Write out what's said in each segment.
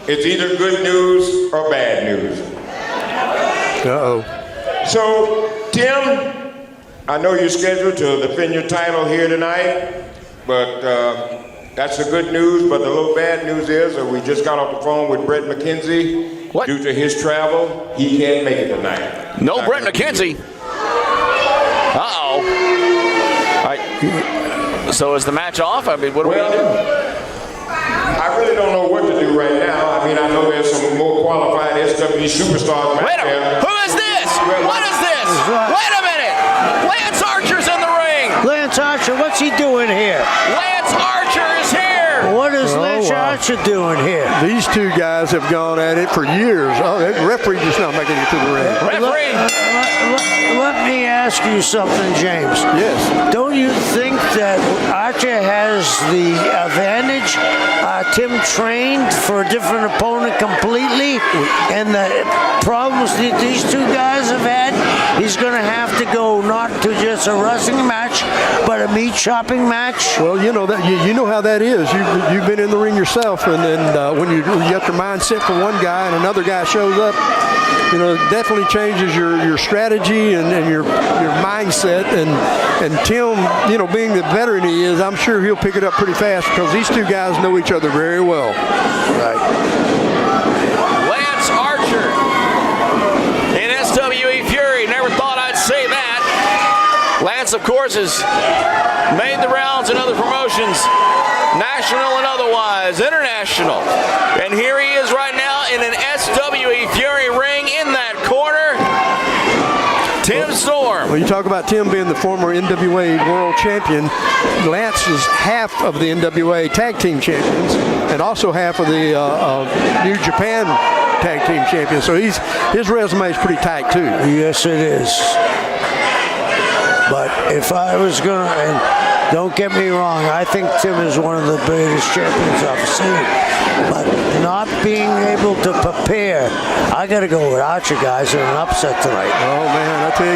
it's either good news or bad news. Uh-oh. So, Tim, I know you're scheduled to defend your title here tonight, but that's the good news. But the little bad news is we just got off the phone with Brett McKenzie. What? Due to his travel, he can't make it tonight. No Brett McKenzie. Uh-oh. All right. So is the match off? I mean, what are we going to do? I really don't know what to do right now. I mean, I know there's some more qualified SW superstars back there. Who is this? What is this? Wait a minute. Lance Archer's in the ring. Lance Archer, what's he doing here? Lance Archer is here. What is Lance Archer doing here? These two guys have gone at it for years. Oh, the referee just not making it to the ring. Referee. Let me ask you something, James. Yes. Don't you think that Archer has the advantage? Tim trained for a different opponent completely, and the problems that these two guys have had, he's going to have to go not to just a wrestling match, but a meat chopping match. Well, you know that you know how that is. You've been in the ring yourself, and when you got your mind set for one guy and another guy shows up, you know, it definitely changes your strategy and your mindset. And Tim, you know, being the veteran he is, I'm sure he'll pick it up pretty fast because these two guys know each other very well. Right. Lance Archer in SWE Fury. Never thought I'd say that. Lance, of course, has made the rounds in other promotions, national and otherwise, international. And here he is right now in an SWE Fury ring in that corner. Tim Storm. When you talk about Tim being the former NWA World Champion, Lance is half of the NWA Tag Team Champions and also half of the New Japan Tag Team Champions. So his resume is pretty tight too. Yes, it is. But if I was going to, and don't get me wrong, I think Tim is one of the greatest champions I've seen. But not being able to prepare, I got to go with Archer, guys, in an upset tonight. Oh, man, I tell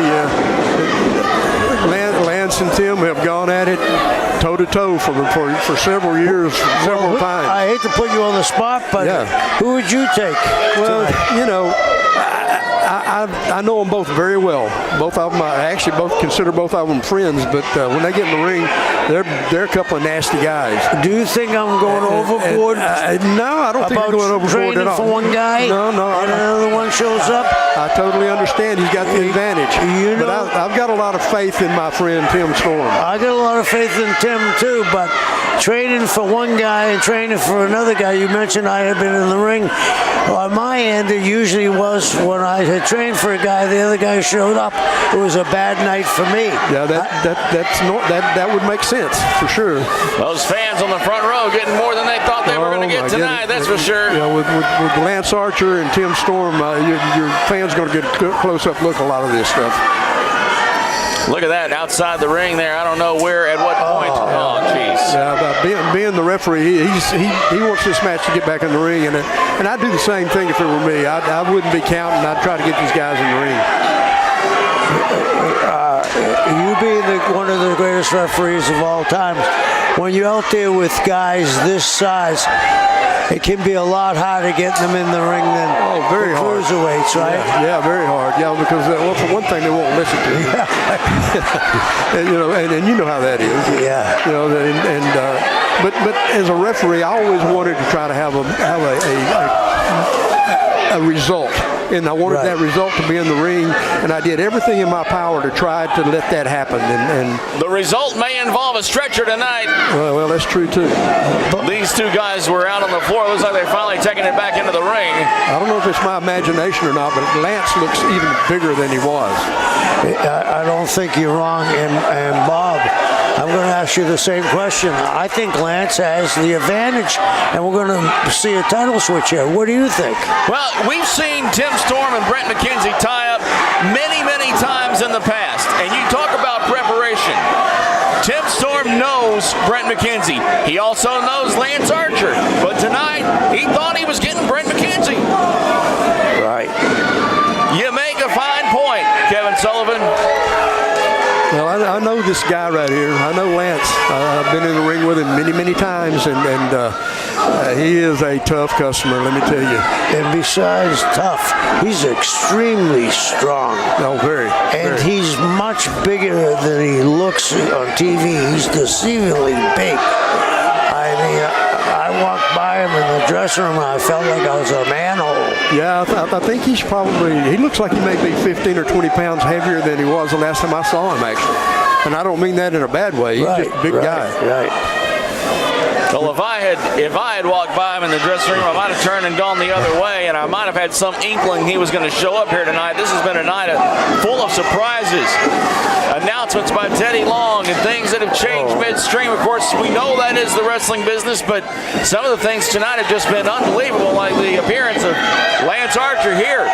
you, Lance and Tim have gone at it toe-to-toe for several years, several times. I hate to put you on the spot, but who would you take? Well, you know, I know them both very well. Both of them, I actually consider both of them friends. But when they get in the ring, they're a couple of nasty guys. Do you think I'm going overboard? No, I don't think you're going overboard at all. For one guy, no, and another one shows up. I totally understand. He's got the advantage. But I've got a lot of faith in my friend Tim Storm. I got a lot of faith in Tim too. But training for one guy and training for another guy, you mentioned I had been in the ring. On my end, it usually was when I had trained for a guy, the other guy showed up. It was a bad night for me. Yeah, that would make sense for sure. Those fans on the front row getting more than they thought they were going to get tonight. That's for sure. Yeah, with Lance Archer and Tim Storm, your fans going to get a close-up look at a lot of this stuff. Look at that outside the ring there. I don't know where at what point. Oh, jeez. Yeah, being the referee, he wants this match to get back in the ring, and I'd do the same thing if it were me. I wouldn't be counting. I'd try to get these guys in the ring. You being one of the greatest referees of all time, when you're out there with guys this size, it can be a lot harder getting them in the ring than very hard. Cruiserweights, right? Yeah, very hard. Yeah, because for one thing, they won't listen to you. And, you know, and you know how that is. Yeah. You know, but as a referee, I always wanted to try to have a result. And I wanted that result to be in the ring, and I did everything in my power to try to let that happen. And the result may involve a stretcher tonight. Well, that's true too. These two guys were out on the floor. Looks like they're finally taking it back into the ring. I don't know if it's my imagination or not, but Lance looks even bigger than he was. I don't think you're wrong, and Bob, I'm going to ask you the same question. I think Lance has the advantage, and we're going to see a title switch here. What do you think? Well, we've seen Tim Storm and Brett McKenzie tie up many, many times in the past, and you talk about preparation. Tim Storm knows Brett McKenzie. He also knows Lance Archer, but tonight he thought he was getting Brett McKenzie. Right. You make a fine point, Kevin Sullivan. Well, I know this guy right here. I know Lance. I've been in the ring with him many times, and he is a tough customer, let me tell you. And besides tough, he's extremely strong. Oh, very. And he's much bigger than he looks on TV. He's deceivingly big. I mean, I walked by him in the dressing room and I felt like I was a manhole. Yeah, I think he looks like he may be 15 or 20 pounds heavier than he was the last time I saw him, actually. And I don't mean that in a bad way. He's just a big guy. Right. Well, if I had walked by him in the dressing room, I might have turned and gone the other way, and I might have had some inkling he was going to show up here tonight. This has been a night full of surprises, announcements by Teddy Long, and things that have changed midstream. Of course, we know that is the wrestling business, but some of the things tonight have just been unbelievable, like the appearance of Lance Archer here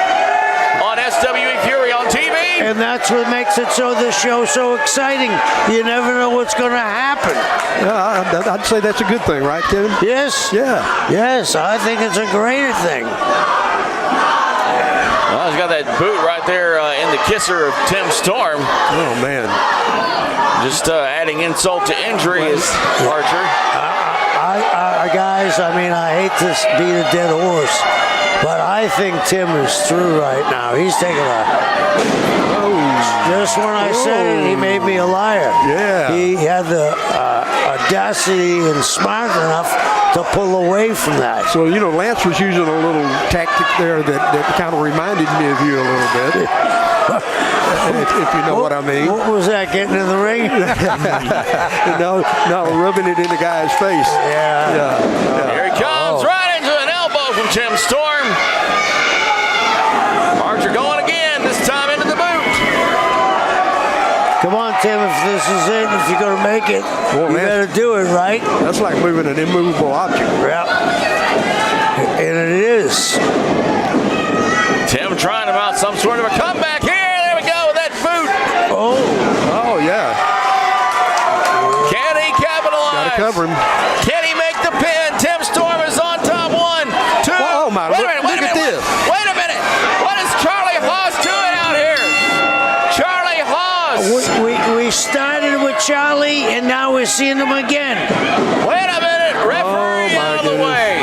on SWE Fury on TV. And that's what makes the show so exciting. You never know what's going to happen. Yeah, I'd say that's a good thing, right, Kevin? Yes. Yeah. Yes, I think it's a great thing. Well, he's got that boot right there in the kisser of Tim Storm. Oh, man. Just adding insult to injury is Archer. Guys, I mean, I hate to beat a dead horse, but I think Tim is through right now. He's taking just when I said it, he made me a liar. Yeah. He had the audacity and smart enough to pull away from that. So, you know, Lance was using a little tactic there that kind of reminded me of you a little bit. if you know what I mean. What was that, getting in the ring? No, rubbing it in the guy's face. Yeah. Here he comes, right into an elbow from Tim Storm. Archer going again, this time into the boot. Come on, Tim, if this is it, if you're going to make it, you got to do it, right? That's like moving an immovable object. Yeah. And it is. Tim trying to mount some sort of a comeback here. There we go with that boot. Oh, yeah. Can he capitalize? Gotta cover him. Can he make the pin? Tim Storm is on top. 1, 2. Oh, my. Wait a minute. Look at this. Wait a minute. What is Charlie Haas doing out here? Charlie Haas. We started with Charlie, and now we're seeing him again. Wait a minute. Referee out of the way.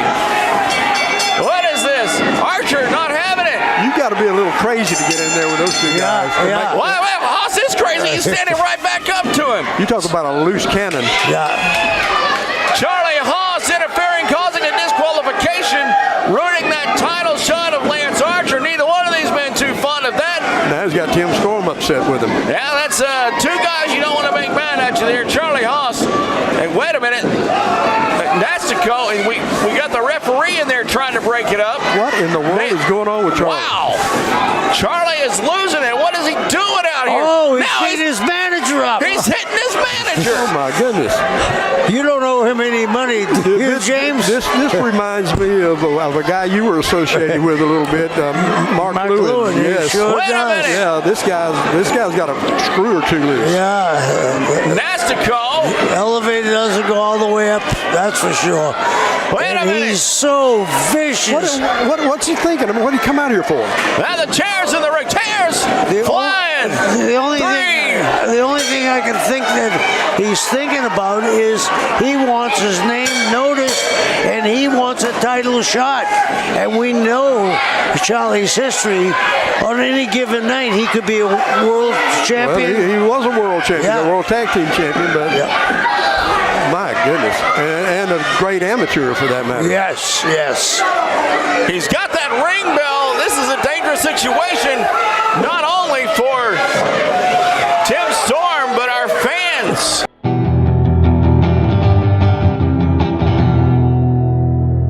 What is this? Archer not having it. You got to be a little crazy to get in there with those two guys. Yeah. Wait, Haas is crazy. He's standing right back up to him. You talk about a loose cannon. Yeah. Charlie Haas interfering, causing a disqualification, ruining that title shot of Lance Archer. Neither one of these men too fond of that. Now he's got Tim Storm upset with him. Yeah, that's two guys you don't want to make mad at you there. Charlie Haas. And wait a minute. Nastico, and we got the referee in there trying to break it up. What in the world is going on with Charlie? Wow. Charlie is losing it. What is he doing out here? Oh, he's hitting his manager up. He's hitting his manager. Oh, my goodness. You don't owe him any money, do you, James? This reminds me of a guy you were associated with a little bit, Mark Lewin. Yes. Sure Wait a does. minute. Yeah, this guy's got a screw or two loose. Yeah. Nastico. Elevator doesn't go all the way up, that's for sure. Wait a minute. He's so vicious. What's he thinking? I mean, what did he come out here for? Now the chairs in the ring. Chairs flying. The only thing I can think that he's thinking about is he wants his name noticed and he wants a title shot. And we know Charlie's history. On any given night, he could be a world champion. Well, he was a world champion, a world tag team champion, but my goodness, and a great amateur for that matter. Yes. He's got that ring bell. This is a dangerous situation, not only for Tim Storm, but our fans.